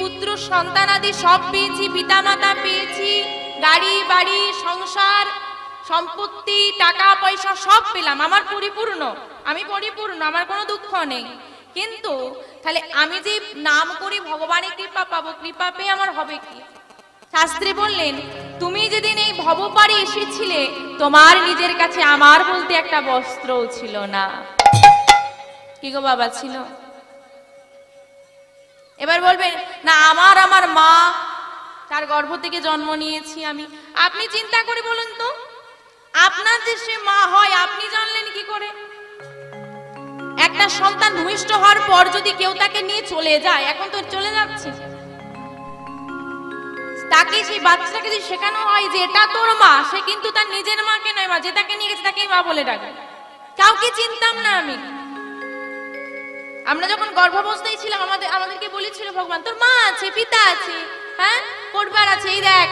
পুত্র সন্তানাদি সব পেয়েছি, পিতামাতা পেয়েছি, গাড়ি বাড়ি সংসার সম্পত্তি টাকা পয়সা সব পেলাম, আমার পরিপূর্ণ, আমি পরিপূর্ণ, আমার কোনো দুঃখ নেই। কিন্তু তাহলে আমি যে নাম করি ভগবানের কৃপা পাবো, কৃপা পেয়ে আমার হবে কি? শাস্ত্রী বললেন, তুমি যেদিন এই ভবপারে এসেছিলে তোমার নিজের কাছে আমার বলতে একটা বস্ত্রও ছিল না। কি গো বাবা, ছিল? এবার বলবেন না আমার আমার মা, তার গর্ভ থেকে জন্ম নিয়েছি আমি। আপনি চিন্তা করে বলুন তো, আপনার যে সে মা হয় আপনি জানলেন কি করে? একটা সন্তান ভূমিষ্ঠ হওয়ার পর যদি কেউ তাকে নিয়ে চলে যায়, এখন তো চলে যাচ্ছে, তাকে সেই বাচ্চাটাকে যদি শেখানো হয় যে এটা তোর মা, সে কিন্তু তার নিজের মাকে নয়, মা যে তাকে নিয়ে গেছে তাকেই মা বলে ডাকে। কাউকে চিনতাম না আমি। আমরা যখন গর্ভাবস্থায় ছিলাম আমাদেরকে বলেছিল ভগবান তোর মা আছে, পিতা আছে, হ্যাঁ পরিবার আছে। এই দেখ,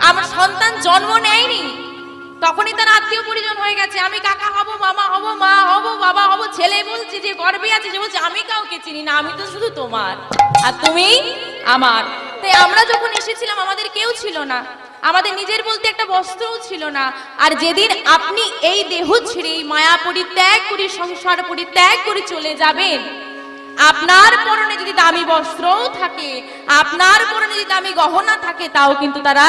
আমার সন্তান জন্ম নেয়নি তখনই তার আত্মীয় পরিজন হয়ে গেছে, আমি কাকা হব, মামা হব, মা হব, বাবা হব। ছেলে বলছে যে গর্ভে আছে, যে বলছে আমি কাউকে চিনি না, আমি তো শুধু তোমার আর তুমি আমার। তাই আমরা যখন এসেছিলাম আমাদের কেউ ছিল না, আমাদের নিজের বলতে একটা বস্ত্রও ছিল না। আর যেদিন আপনি এই দেহ ছেড়ে এই মায়া পরিত্যাগ করে সংসার পরিত্যাগ করে চলে যাবেন, আপনার পরনে যদি দামি বস্ত্রও থাকে, আপনার পরনে যদি দামি গহনা থাকে, তাও কিন্তু তারা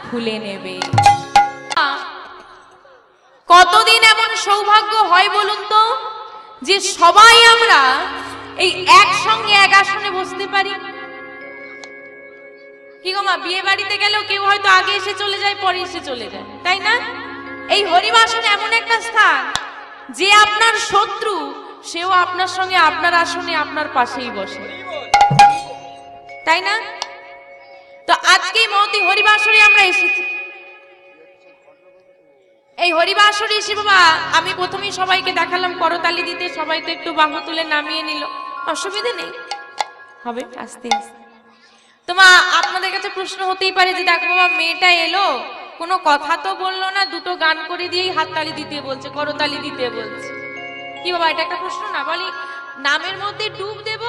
খুলে নেবে। কতদিন এমন সৌভাগ্য হয় বলুন তো, যে সবাই আমরা এই একসঙ্গে এক আসনে বসতে পারি? কি গো মা, বিয়ে বাড়িতে গেলেও কেউ হয়তো আগে এসে চলে যায়, পরে এসে চলে যায়, তাই না? এই হরিবাসন এমন একটা স্থান, যে আপনার শত্রু সেও আপনার সঙ্গে আপনার আসনে আপনার পাশেই বসে, তাই না? তো আজকে মহতি হরিবাসরে আমরা এসেছি। এই হরিবাসরে এসে বাবা আমি প্রথমেই সবাইকে দেখালাম করতালি দিতে, সবাই তো একটু বাহু তুলে নামিয়ে নিল, অসুবিধা নেই, হবে আস্তে আস্তে। তো মা আপনাদের কাছে প্রশ্ন হতেই পারে যে দেখো বাবা মেয়েটা এলো, কোনো কথা তো বললো না, দুটো গান করে দিয়েই হাততালি দিতে বলছে, করতালি দিতে বলছে। কি বাবা এটা একটা প্রশ্ন না? বলি নামের মধ্যে ডুব দেব,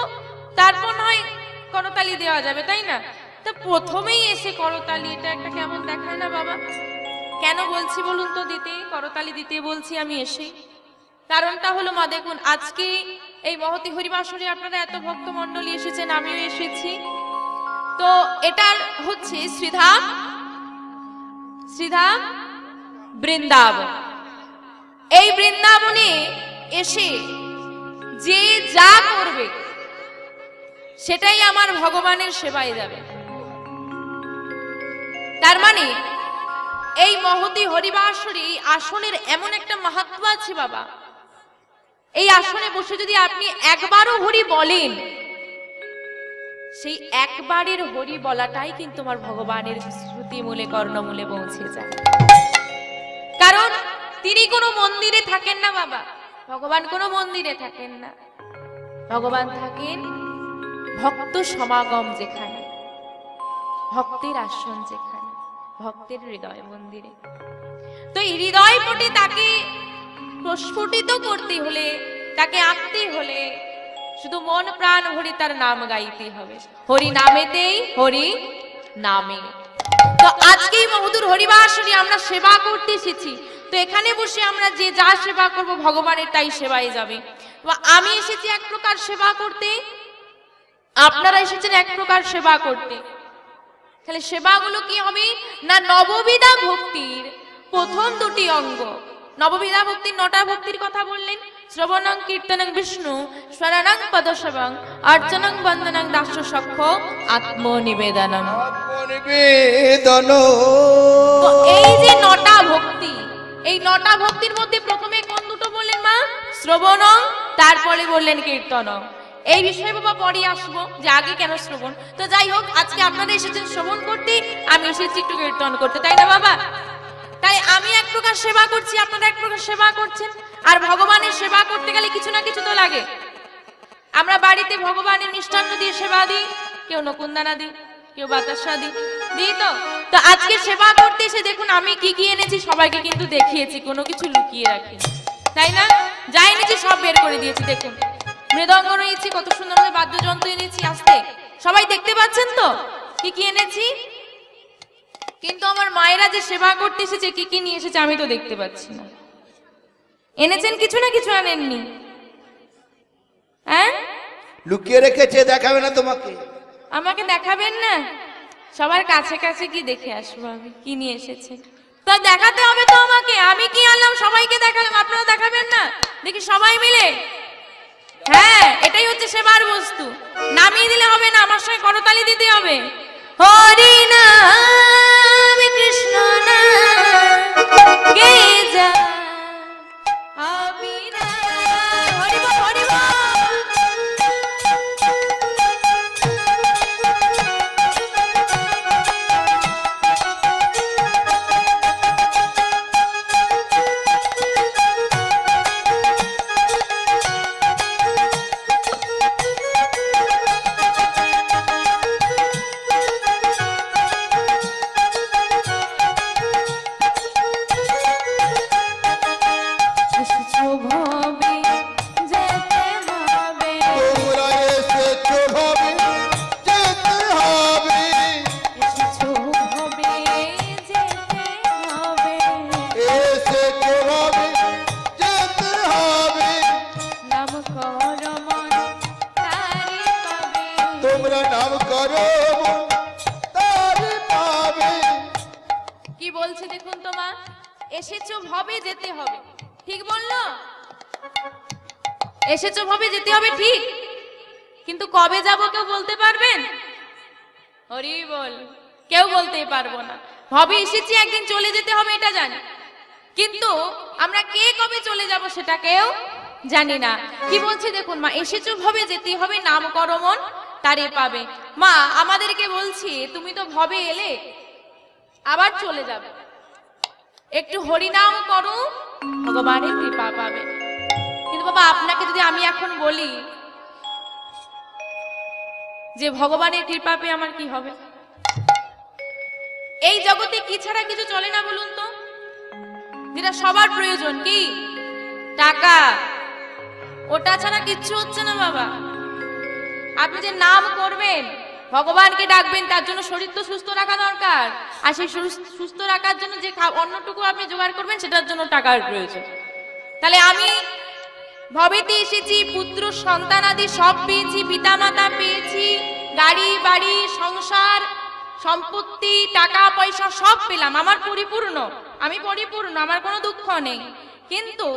তারপর নয় করতালি দেওয়া যাবে, তাই না? তো প্রথমেই এসে করতালি, এটা একটা কেমন দেখায় না বাবা? কেন বলছি বলুন তো দিতে, করতালি দিতে বলছি আমি এসে? কারণটা হলো মা দেখুন, আজকে এই মহতি হরিবাসরে আপনারা এত ভক্ত মণ্ডলী এসেছেন, আমিও এসেছি। তো এটা হচ্ছে শ্রীধাম বৃন্দাবন। এই বৃন্দাবনে এসে যে যা করবে সেটাই আমার ভগবানের সেবায় যাবে। তার মানে এই মহতি হরিবাসরে এই আসনের এমন একটা মাহাত্ম্য আছে বাবা, এই আসনে বসে যদি আপনি একবারও হরি বলেন, সেই একবারের হরি বলাটাই কিন্তু আমার ভগবানের শ্রুতি মূলে কর্ণমূলে পৌঁছে যায়। কারণ তিনি কোনো মন্দিরে থাকেন না বাবা, ভগবান কোনো মন্দিরে থাকেন না, ভগবান থাকেন ভক্ত সমাগম যেখানে, ভক্তের আসন যেখানে, ভক্তের হৃদয় মন্দিরে। তো এই হৃদয় পটে তাকে প্রস্ফুটিত করতে হলে, তাকে আঁকতে হলে শুধু মন প্রাণ হরি তার নাম গাইতে হবে, হরি নামেতেই হরি নামে। তো আজকেই মহদুর হরিবাসরে আমরা সেবা করতে এসেছি। তো এখানে বসে আমরা যে যা সেবা করব ভগবানের তাই সেবায় যাবে। আমি এসেছি এক প্রকার সেবা করতে, আপনারা এসেছেন এক প্রকার সেবা করতে। তাহলে সেবাগুলো কি হবে না, নববিধা ভক্তির প্রথম দুটি অঙ্গ। নববিধা ভক্তির 9টা ভক্তির কথা বললেন, শ্রবণং কীর্তনং বিষ্ণু স্মরণং পদসেবং অর্চনং বন্দনং দাস্য সখ্য আত্মনিবেদনম। তো এই যে 9টা ভক্তি, এই 9টা ভক্তির মধ্যে প্রথমে কোন দুটো বললেন মা? শ্রবণং, তারপরে বললেন কীর্তনং। এই বিষয়ে বাবা পরে আসবো যে আগে কেন শ্রবণ। তো যাই হোক, আজকে আপনারা এসেছেন শ্রবণ করতে, আমি এসেছি একটু কীর্তন করতে, তাই না বাবা? তাই আমি এক প্রকার সেবা করছি, আপনারা এক প্রকার সেবা করছেন। আর ভগবানের সেবা করতে গেলে কিছু না কিছু তো লাগে। আমরা বাড়িতে ভগবানের মিষ্টান্ন দিয়ে সেবা দিই, কেউ নকুন্দানা দিই, কেউ বাতাসা দিই। তো আজকে সেবা করতে এসে দেখুন আমি কি কি এনেছি, সবাইকে কিন্তু দেখিয়েছি, কোনো কিছু লুকিয়ে রাখিনি, তাই না? যাই এনেছি সব বের করে দিয়েছি। দেখুন মৃদঙ্গ নিয়েছি, কত সুন্দর বাদ্যযন্ত্র এনেছি, আসতে সবাই দেখতে পাচ্ছেন তো কি কি এনেছি? কিন্তু আমার মায়েরা যে সেবা করতে এসেছে কি কি নিয়ে এসেছে আমি তো দেখতে পাচ্ছি না। এনেছেন কিছু না কিছু আনেননি? হ্যাঁ, লুকিয়ে রেখেছে, দেখাবে না তোমাকে। আমাকে দেখাবেন না? সবার কাছে কাছে কি দেখে আসবো আমি কি নিয়ে এসেছে? তো দেখাতে হবে তো আমাকে। আমি কি আনলাম সবাইকে দেখালাম, আপনারা দেখাবেন না? দেখি সবাই মিলে। হ্যাঁ, এটাই হচ্ছে সেবার বস্তু। নামিয়ে দিলে হবে না, আমার সঙ্গে করতালি দিতে হবে। হরি নাম কৃষ্ণ নাম গে যা আবিরা। হরি বল, হরি বল। কি বলছে দেখুন তো মা, এসেছো ভবে যেতে হবে, ঠিক বললো? এসেছো ভবে যেতে হবে ঠিক, কিন্তু কবে যাব কেউ বলতে পারবেন? হরি বল। কেউ বলতেই পারবো না। ভবে এসেছি, একদিন চলে যেতে হবে এটা জানি, কিন্তু আমরা কে কবে চলে যাব সেটা কেউ জানি না। কি বলছে দেখুন মা, এসেছো ভবে যেতে হবে, নাম করো মন তারে পাবে। মা আমাদেরকে বলছি তুমি তো ভবে এলে, আবার চলে যাবে, একটু হরিনাম করো, ভগবানের কৃপা পাবে। কিন্তু বাবা আপনাকে যদি আমি এখন বলি যে ভগবানের কৃপা পেয়ে আমার কি হবে? এই জগতে কি ছাড়া কিছু চলে না বলুন তো? যেটা সবার প্রয়োজন কি? টাকা। ওটা ছাড়া কিচ্ছু হচ্ছে না বাবা। আপনি যে নাম করবেন, ভগবানকে ডাকবেন, তার জন্য শরীর তো সুস্থ রাখা দরকার। আর সেই সুস্থ রাখার জন্য যে অন্যটুকু আপনি জোগাড় করবেন সেটার জন্য টাকার প্রয়োজন। তাহলে আমি ভবেতে এসেছি, পুত্র সন্তান আদি সব পেয়েছি, পিতামাতা পেয়েছি, গাড়ি বাড়ি সংসার সম্পত্তি টাকা পয়সা সব পেলাম, আমার পরিপূর্ণ, আমি পরিপূর্ণ, আমার কোনো দুঃখ নেই। কিন্তু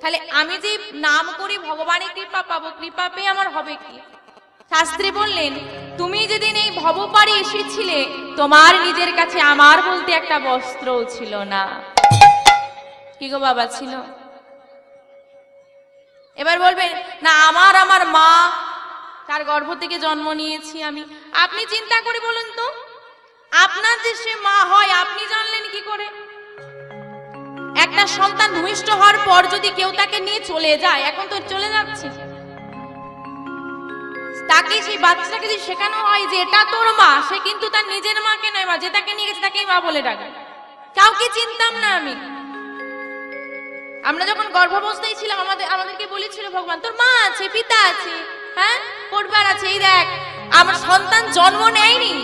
তাহলে আমি যে নাম করি ভগবানের কৃপা পাবো, কৃপা পেয়ে আমার হবে কি? শাস্ত্রে বললেন তুমি যেদিন এই ভবপারে এসেছিলে তোমার নিজের কাছে আমার বলতে একটা বস্ত্রও ছিল না। কি গো বাবা ছিল? এবার বলবেন না আমার মা, তার গর্ভ থেকে জন্ম নিয়েছি আমি। আপনি চিন্তা করে বলুন তো, আপনার যে সে মা হয় আপনি জানলেন কি করে? একটা সন্তান ভূমিষ্ঠ হওয়ার পর যদি কেউ তাকে নিয়ে চলে যায়, এখন তো চলে যাচ্ছে, তাকে সেই বাচ্চাটাকে যদি শেখানো হয় যে এটা তোর মা, সে কিন্তু তার নিজের মাকে নয়, মা যে তাকে নিয়ে গেছে তাকেই মা বলে ডাকে। কাউকে চিনতাম না আমি। আমরা যখন গর্ভাবস্থায় ছিলাম আমাদেরকে বলেছিল ভগবান তোর মা আছে, পিতা আছে, হ্যাঁ পরিবার আছে। এই দেখ আমার সন্তান জন্ম নেয়নি,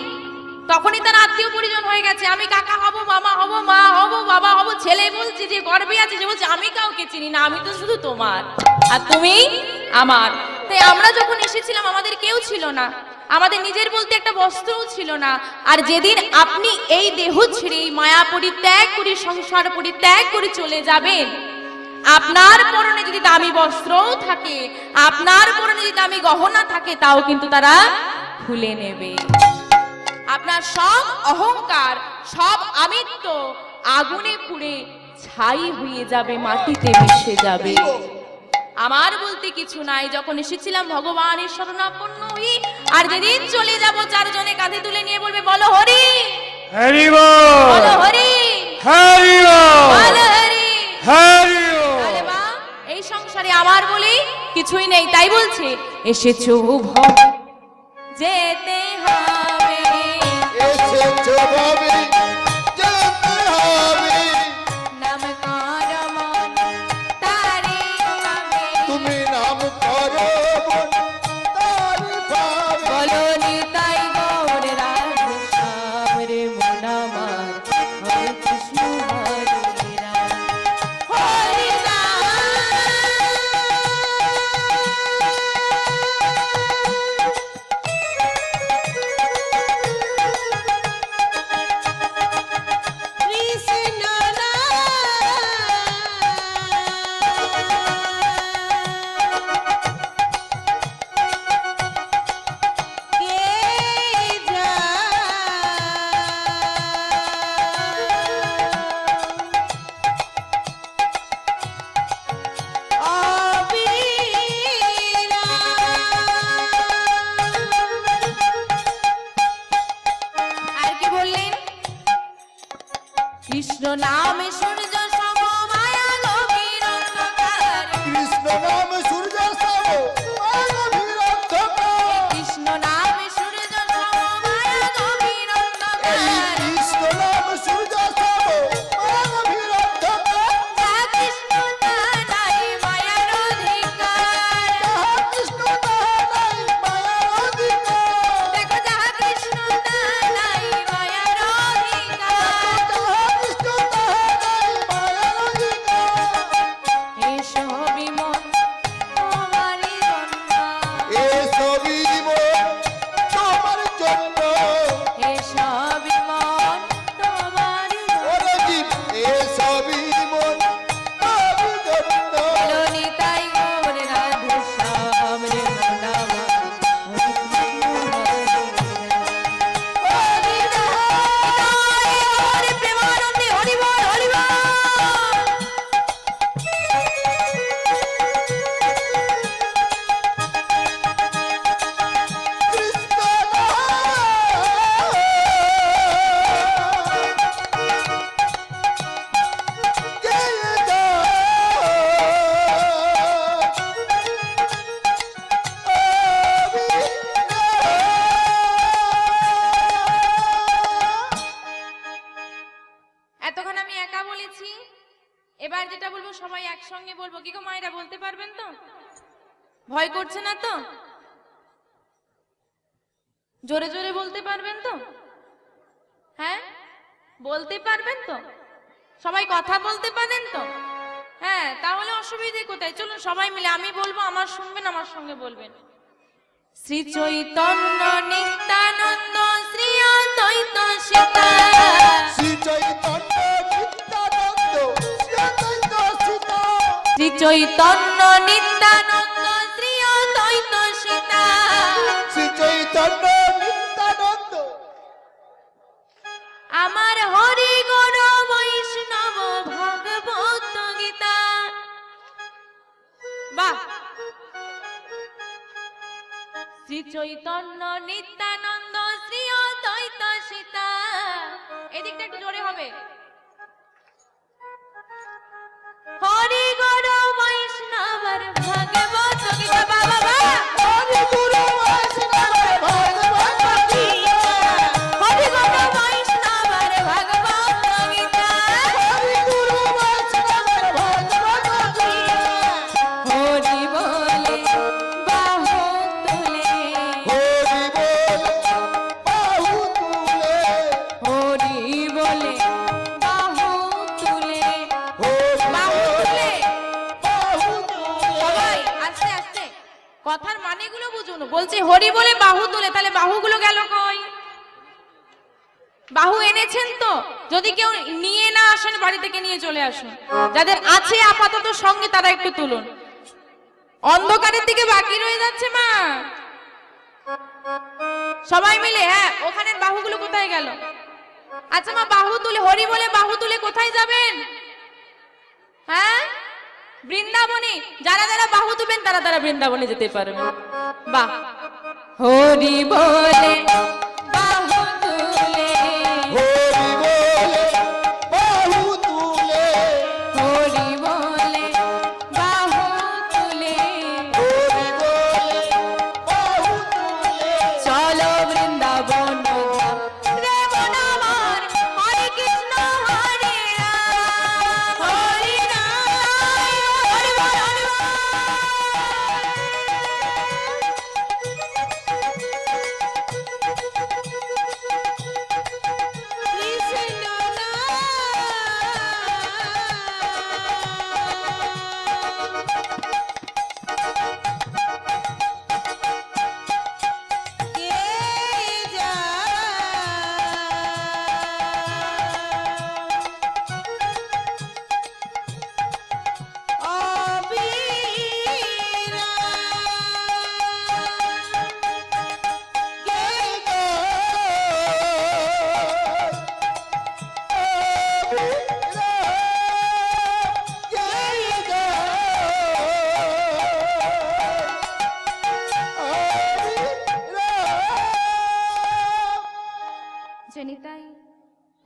তখনই তার আত্মীয় পরিজন হয়ে গেছে। আমি কাকা হব, মামা হব, মা হব, বাবা হব। ছেলে বলছে যে গর্ভে আছে, যে বলছে আমি কাউকে চিনি না, আমি তো শুধু তোমার আর তুমি আমার। তাই আমরা যখন এসেছিলাম আমাদের কেউ ছিল না, আমাদের নিজের বলতে একটা বস্ত্রও ছিল না। আর যেদিন আপনি এই দেহ ছেড়ে এই মায়া পরিত্যাগ করে সংসার পরিত্যাগ করে চলে যাবেন, আপনার পরনে যদি দামি বস্ত্রও থাকে, আপনার পরনে যদি দামি গহনা থাকে, তাও কিন্তু তারা খুলে নেবে। আপনার সব অহংকার, সব আমিত্ব আগুনে পুড়ে ছাই হয়ে যাবে, মাটিতে মিশে যাবে। আমার বলতে কিছু নাই। যখন এসেছিলাম ভগবানের শরণাপন্ন হই, আর যেদিন চলে যাব চারজনে কাঁধে তুলে নিয়ে বলবে বলো হরি হরি বল, বলো হরি হরি বল, বলো হরি হরি বল। আরে বাহ, এই সংসারে আমার বলি কিছুই নেই। তাই বলছে এসেছো ভব যেতে হবে, এসেছো ভবে যেতে হবে, নাম করো মন তারে পাবে। তুমি নাম করো মন তারে পাবে। বলো নিতাই কৃষ্ণ নামে সূর্য সম মায়া গভীর অন্ধকার কৃষ্ণ নাম সূর্য সম মায়া গভীর অন্ধকার কৃষ্ণ নামে সূর্য সম মায়া গভীর এই অন্ধকার কৃষ্ণ নাম সূর্য সম মায়া গভীর অন্ধকার যা কৃষ্ণ নাই মায়ার অধিকার যাহা কৃষ্ণ তাহা নাই মায়ার অধিকার দেখো যা কৃষ্ণ নাই মায়ার অধিকার যাহা কৃষ্ণ তাহা নাই মায়ার অধিকার এসো বিমল তোমারই জন্য এ সবই জীবন তোমার জন্য এসো বিমল তোমারই জন্য ওরে জীব এ সবই জীবন তোমার জন্য বলো নিতাই গৌর রাধে শ্যাম রে বৃন্দাবন হরি প্রেমানন্দে হরি বল হরি বল কৃষ্ণ এতক্ষণ আমি একা বলেছি, এবার যেটা বলবো সবাই একসঙ্গে বলবো। কি গো মায়েরা বলতে পারবেন তো? ভয় করছে না তো? জোরে জোরে বলতে পারবেন তো? হ্যাঁ বলতে পারবেন তো? সবাই কথা বলতে পারেন তো? হ্যাঁ তাহলে অসুবিধে কোথায়? চলুন সবাই মিলে আমি বলবো, আমার শুনবেন, আমার সঙ্গে বলবেন। শ্রী চৈতন্য নিত্যানন্দ শ্রী অদ্বৈত সীতা শ্রী চৈতন্য নিত্যানন্দ শ্রী অদ্বৈত সীতা শ্রী চৈতন্য নিত্যানন্দ শ্রী অদ্বৈত সীতা শ্রী চৈতন্য নিত্যানন্দ আমার হরি গণ বৈষ্ণব ভগবত গীতা। বাহ! শ্রী চৈতন্য নিত্যানন্দ শ্রী অদ্বৈত সীতা। এদিকটা একটু জোরে হবে। হরি গণ বৈষ্ণবর ভগবত গীতা। বাবা বা হরি গুরু বৈষ্ণব ভগবত গীতা হরি গণ বৈষ্ণবর ভগবত গীতা। হরি গুরু বৈষ্ণব ভগবত গীতা হরি বলে বাহু তুলে হরি বল বাহু তুলে হরি বলে বাহু তুলে হরি বাহু তুলে। বাহু তুলে সবাই আস্তে আস্তে কথার মানেগুলো বুঝুন। বলছে হরি বলে বাহু তুলে, তাহলে বাহুগুলো গেল কই? বাহু এনেছেন তো? যদি কেউ নিয়ে না আসেন বাড়ি থেকে নিয়ে চলে আসুন। যাদের আছে আপাতত সঙ্গে তারা একটু তুলুন। অন্ধকারের দিকে বাকি রয়ে যাচ্ছে মা। সবাই মিলে হ্যাঁ, ওখানের বাহুগুলো কোথায় গেল? আচ্ছা মা, বাহু তুলে হরি বলে বাহু তুলে কোথায় যাবেন? হ্যাঁ বৃন্দাবনে। যারা যারা বাহু তুলবেন তারা তারা বৃন্দাবনে যেতে পারবেন। বাহ! হরি বলে বাহু তুলে হরি বলে বাহু তুলে হরি বলে বাহু তুলে হরি বলে বাহু তুলে চলো বৃন্দাবন রে মন আমার। হরে কৃষ্ণ হরে রাম হরে রাম হরে বল হরে বল।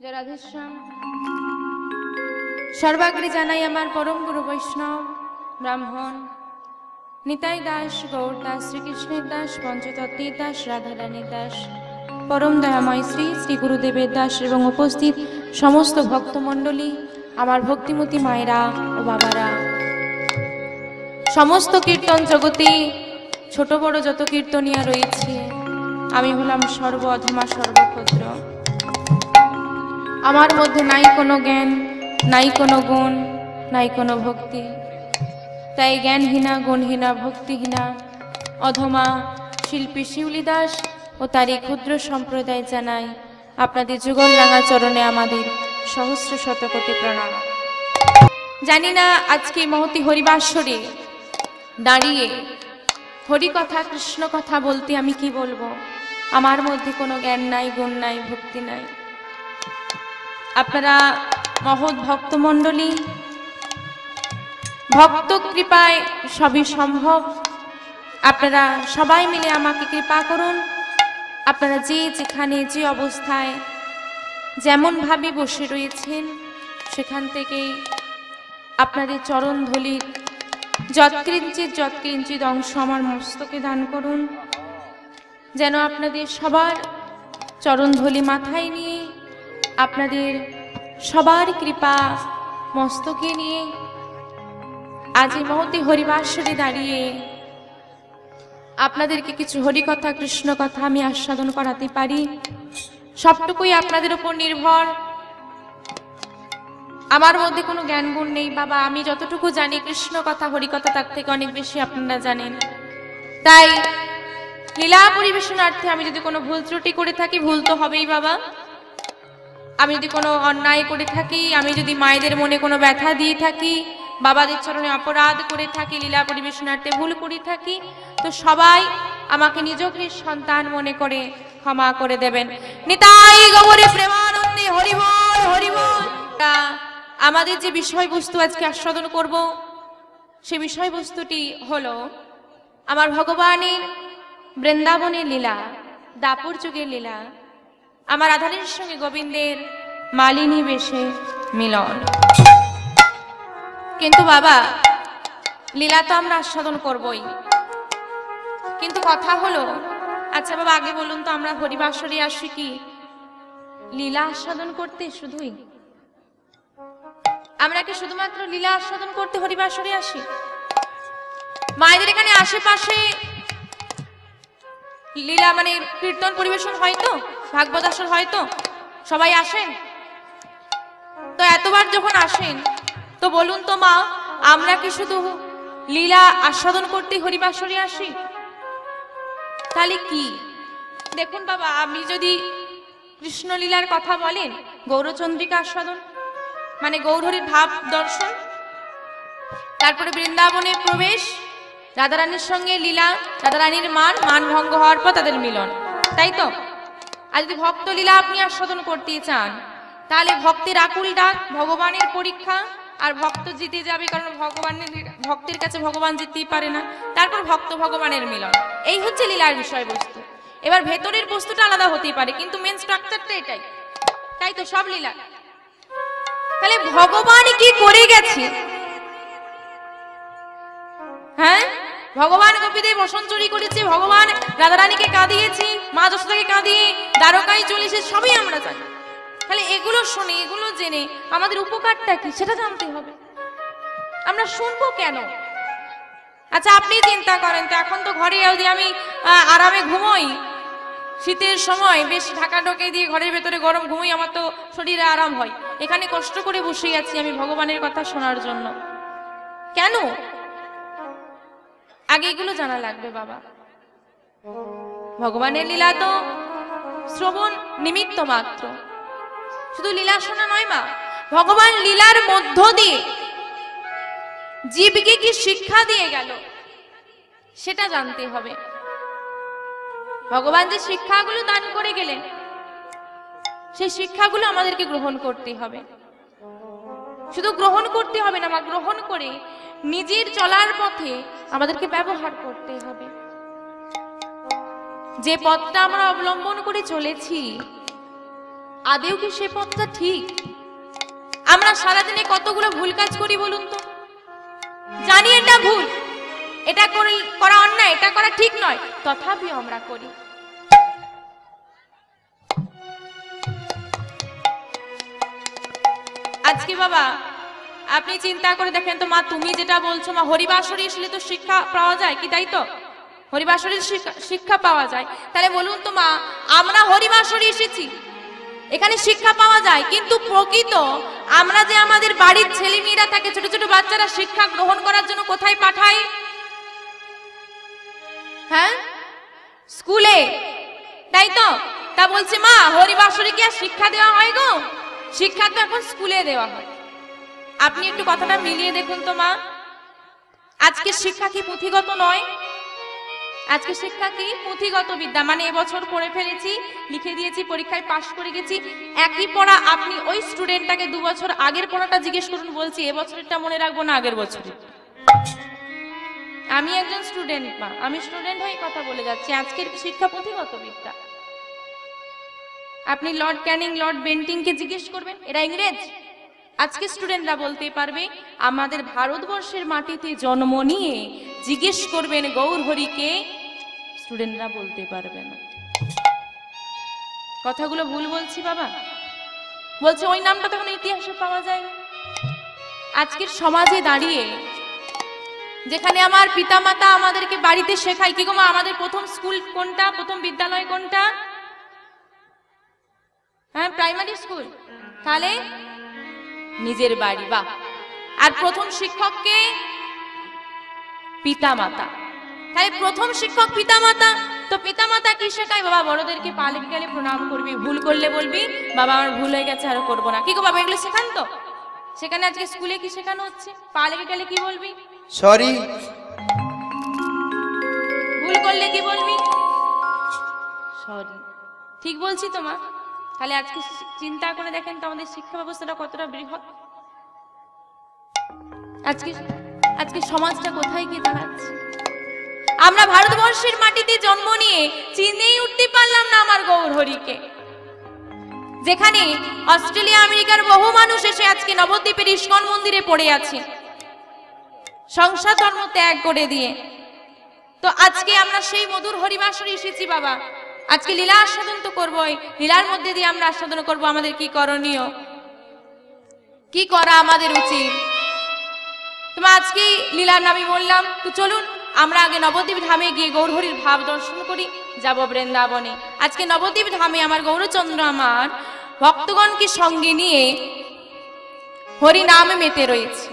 জয় রাধেশ্যাম। সর্বাগ্রে জানাই আমার পরম গুরু বৈষ্ণব ব্রাহ্মণ নিতাই দাস, গৌর দাস, শ্রীকৃষ্ণের দাস, পঞ্চতত্ত্বের দাস, রাধারানীর দাস, পরম দয়াময় শ্রী শ্রী গুরুদেবের দাস এবং উপস্থিত সমস্ত ভক্তমণ্ডলী, আমার ভক্তিমতী মায়েরা ও বাবারা, সমস্ত কীর্তন জগতে ছোট বড় যত কীর্তনিয়া রয়েছে, আমি হলাম সর্ব অধমা সর্বক্ষুদ্র। আমার মধ্যে নাই কোনো জ্ঞান, নাই কোনো গুণ, নাই কোনো ভক্তি। তাই জ্ঞানহীনা, গুণহীনা, ভক্তিহীনা অধমা শিল্পী শিউলি দাস ও তারই ক্ষুদ্র সম্প্রদায় জানাই আপনাদের যুগল রাঙা চরণে আমাদের সহস্র শতকোটি প্রণাম। জানি না আজকে মহতি হরিবাসরে দাঁড়িয়ে হরিকথা, কৃষ্ণ কথা বলতে আমি কি বলবো। আমার মধ্যে কোনো জ্ঞান নাই, গুণ নাই, ভক্তি নাই। আপনারা মহৎ ভক্তমণ্ডলী, ভক্ত কৃপায় সবই সম্ভব। আপনারা সবাই মিলে আমাকে কৃপা করুন। আপনারা যে যেখানে যে অবস্থায় যেমন ভাবে বসে রয়েছেন সেখান থেকে আপনাদের চরণ ধলির যৎকিঞ্চিত অংশ আমার মস্তকে দান করুন, যেন আপনাদের সবার চরণ ধলি মাথায় নিয়ে, আপনাদের সবার কৃপা মস্তকে নিয়ে আজ এই মহতি হরিবাসরে দাঁড়িয়ে আপনাদেরকে কিছু হরিকথা, কৃষ্ণ কথা আমি আস্বাদন করাতে পারি। সবটুকুই আপনাদের উপর নির্ভর। আমার মধ্যে কোনো জ্ঞান গুণ নেই বাবা। আমি যতটুকু জানি কৃষ্ণ কথা, হরিকথা তার থেকে অনেক বেশি আপনারা জানেন। তাই লীলা পরিবেশনার্থে আমি যদি কোনো ভুল ত্রুটি করে থাকি, ভুল তো হবেই বাবা। আমি যদি কোনো অন্যায় করে থাকি, আমি যদি মায়েদের মনে কোনো ব্যথা দিয়ে থাকি, বাবাদের চরণে অপরাধ করে থাকি, লীলা পরিবেশনার্থে ভুল করে থাকি, তো সবাই আমাকে নিজকে সন্তান মনে করে ক্ষমা করে দেবেন। নিতাই গৌরে প্রেমানন্দে হরি বল, হরি বল। আমাদের যে বিষয়বস্তু আজকে আস্বাদন করব, সে বিষয়বস্তুটি হলো আমার ভগবানের বৃন্দাবনের লীলা, দাপর যুগের লীলা, আমার রাধারানীর সঙ্গে গোবিন্দের মালিনী বেশে মিলন। কিন্তু বাবা, লীলা তো আমরা আস্বাদন করবই, কিন্তু কথা হলো, আচ্ছা বাবা আগে বলুন তো, আমরা হরিবাসরে আসি কি লীলা আস্বাদন করতে? শুধুই আমরা কি শুধুমাত্র লীলা আস্বাদন করতে হরিবাসরে আসি? মায়েদের এখানে আশেপাশে লীলা মানে কীর্তন পরিবেশন হয় তো, ভাগবত আসর হয় তো, সবাই আসেন তো? এতবার যখন আসেন তো বলুন তো মা, আমরা কি শুধু লীলা আস্বাদন করতে হরিবাসরে আসি? তাহলে কি? দেখুন বাবা, আমি যদি কৃষ্ণলীলার কথা বলেন, গৌরচন্দ্রিকা আস্বাদন মানে গৌরহরির ভাব দর্শন, তারপরে বৃন্দাবনে প্রবেশ, রাধারানীর সঙ্গে লীলা, রাধারানীর মান ভঙ্গ হওয়ার পর তাদের মিলন, তাই তো? আর যদি ভক্ত লীলা আপনি আস্বাদন করতে চান, তাহলে ভক্তের আকুল ডাক, ভগবানের পরীক্ষা, আর ভক্ত জিতে যাবে, কারণ ভক্তের কাছে ভগবান জিততেই পারে না। তারপর ভক্ত ভগবানের মিলন, এই হচ্ছে লীলার বিষয়বস্তু। এবার ভেতরের বস্তুটা আলাদা হতেই পারে, কিন্তু মেন স্ট্রাকচারটা এটাই, তাই তো? সব লীলা। তাহলে ভগবান কি করে গেছে? হ্যাঁ, ভগবান গোপীদের বসন চুরি করেছে, ভগবান রাধারানীকে কাঁদিয়েছে, মা যশোদাকে কাঁদিয়ে দ্বারকায় চলেছে, সবই আমরা জানি। তাহলে এগুলো শুনে, এগুলো জেনে আমাদের উপকারটা কি সেটা জানতে হবে। আমরা শুনবো কেন? আচ্ছা আপনি চিন্তা করেন তো, এখন তো ঘরে যদি আমি আরামে ঘুমোই, শীতের সময় বেশ ঢাকা ঢোকে দিয়ে ঘরের ভেতরে গরম ঘুমোই, আমার তো শরীরে আরাম হয়। এখানে কষ্ট করে বসে আছি আমি ভগবানের কথা শোনার জন্য, কেন? আগে এগুলো জানা লাগবে বাবা। ভগবানের লীলা তো শ্রবণ নিমিত্ত মাত্র, শুধু লীলা শোনা নয় মা, ভগবান লীলার মধ্য দিয়ে জীবকে কি শিক্ষা দিয়ে গেল সেটা জানতে হবে। ভগবান যে শিক্ষাগুলো দান করে গেলেন, সেই শিক্ষাগুলো আমাদেরকে গ্রহণ করতে হবে। শুধু গ্রহণ করতে হবে না মা, গ্রহণ করে নিজের চলার পথে আমাদেরকে ব্যবহার করতে হবে। যে পথটা আমরা অবলম্বন করে চলেছি আদেও কি সে পথটা ঠিক? আমরা সারাদিনে কতগুলো ভুল কাজ করি বলুন তো। জানি এটা ভুল, এটা করা অন্যায়, এটা করা ঠিক নয়, তথাপিও আমরা করি। আজকে বাবা আপনি চিন্তা করে দেখেন তো মা, তুমি যেটা বলছো মা, হরিবাসরে আসলে তো শিক্ষা পাওয়া যায় কি, তাই তো? হরিবাসরে শিক্ষা পাওয়া যায়। তাহলে বলুন তো মা, আমরা হরিবাসরে এসেছি, এখানে শিক্ষা পাওয়া যায়, কিন্তু প্রকৃত আমরা যে আমাদের বাড়ির ছেলে মেয়েরা থাকে, ছোট ছোট বাচ্চারা শিক্ষা গ্রহণ করার জন্য কোথায় পাঠাই? হ্যাঁ, স্কুলে, তাই তো? তা বলছে মা, হরিবাসরে কি আর শিক্ষা দেওয়া হয় গো? শিক্ষা তো এখন স্কুলে দেওয়া হয়। আপনি একটু কথাটা মিলিয়ে দেখুন তো মা, আজকে শিক্ষা কি পুঁথিগত নয়? আজকে শিক্ষা কি পুঁথিগত বিদ্যা, মানে এবছর পড়ে ফেলেছি, লিখে দিয়েছি, পরীক্ষায় পাশ করে গেছি, একই পড়া। আপনি ওই স্টুডেন্টটাকে 2 বছর আগের পড়াটা জিজ্ঞেস করুন, বলছি এবছরেরটা মনে রাখবো না আগের বছরের। আমি একজন স্টুডেন্ট মা, আমি স্টুডেন্ট হয়ে কথা বলে যাচ্ছি। আজকের শিক্ষা পুঁথিগত বিদ্যা। আপনি লর্ড ক্যানিং, লর্ড বেন্টিংকে জিজ্ঞেস করবেন, এরা ইংরেজ। আজকে স্টুডেন্টরা বলতে পারবে। আমাদের ভারতবর্ষের মাটিতে জন্ম নিয়ে জিজ্ঞেস করবেন গৌরহরিকে, স্টুডেন্টরা বলতে পারবে না। কথাগুলো ভুল বলছি বাবা? বলছে ওই নামটা তখন ইতিহাসে পাওয়া যায়। আজকের সমাজে দাঁড়িয়ে যেখানে আমার পিতামাতা আমাদেরকে বাড়িতে শেখায় কি গো মা, আমাদের প্রথম স্কুল কোনটা, প্রথম বিদ্যালয় কোনটা? হ্যাঁ, প্রাইমারি স্কুল। তাহলে নিজের বাড়ি, বাহ। আর প্রথম শিক্ষককে পিতামাতা। তাই প্রথম শিক্ষক পিতামাতা। তো পিতামাতা কি শেখায়? বাবা বড়দেরকে পা লেগে গেলে প্রণাম করবি, ভুল করলে বলবি বাবা আমার ভুল হয়ে গেছে, আর করবো না। কি গো বাবা, এগুলো শেখান তো? সেখানে আজকে স্কুলে কি শেখানো হচ্ছে? পা লেগে গেলে কি বলবি? সরি। ভুল করলে কি বলবি? সরি। ঠিক বলছি তো মা? তাহলে আজকে চিন্তা করে দেখেন তো আমাদের শিক্ষা ব্যবস্থাটা কতটা বৃহৎ। আজকে সমাজটা কোথায় গিয়ে দাঁড়াচ্ছে? আমরা ভারতবর্ষের মাটিতে জন্ম নিয়ে চিনেই উঠতে পারলাম না আমার গৌরহরিকে। যেখানে অস্ট্রেলিয়া আমেরিকার বহু মানুষ এসে আজকে নবদ্বীপের ইস্কন মন্দিরে পড়ে আছে সংসার ধর্ম ত্যাগ করে দিয়ে। তো আজকে আমরা সেই মধুর হরিবাসরে এসেছি বাবা। আজকে লীলা আস্বাদন তো করবোই, লীলার মধ্যে দিয়ে আমরা আস্বাদন করবো। আমাদের কি করণীয়, কি করা আমাদের উচিত? তোমার আজকে লীলার নামে বললাম, তো চলুন আমরা আগে নবদ্বীপ ধামে গিয়ে গৌরহরির ভাব দর্শন করি, যাব বৃন্দাবনে। আজকে নবদ্বীপ ধামে আমার গৌরচন্দ্র আমার ভক্তগণকে সঙ্গে নিয়ে হরি নামে মেতে রয়েছে।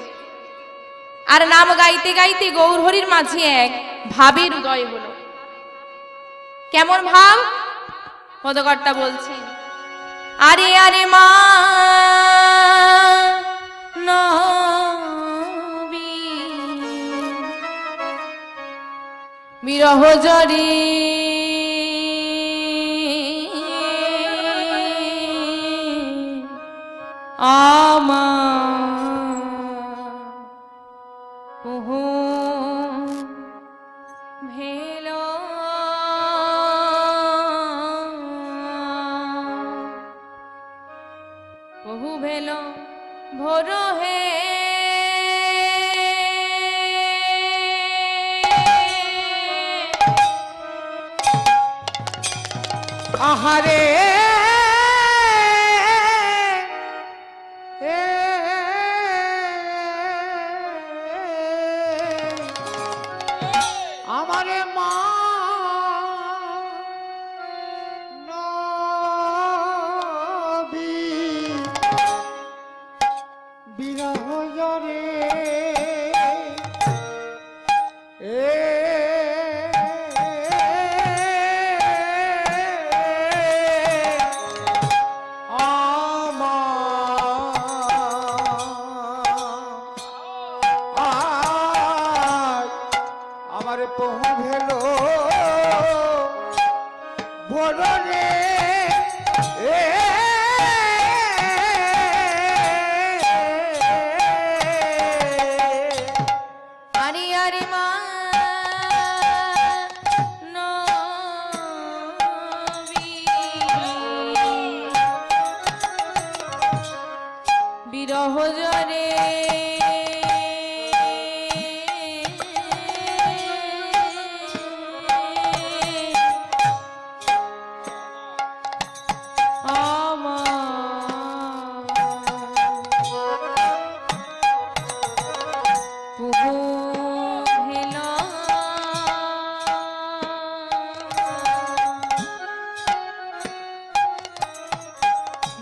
আর নাম গাইতে গাইতে গৌরহরির মাঝে এক ভাবের উদয় হলো। কেমন ভাব? পদকর্তা বলছেন, আরে আরে মা নবী বিরহ জরি আমা ভেলো বহু ভেলো ভোর হে আহারে আমারে মা নবী বিরহ জরে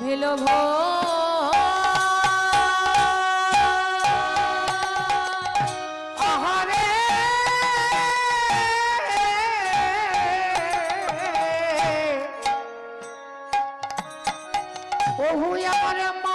ভেলো আহারে প্রভু আমার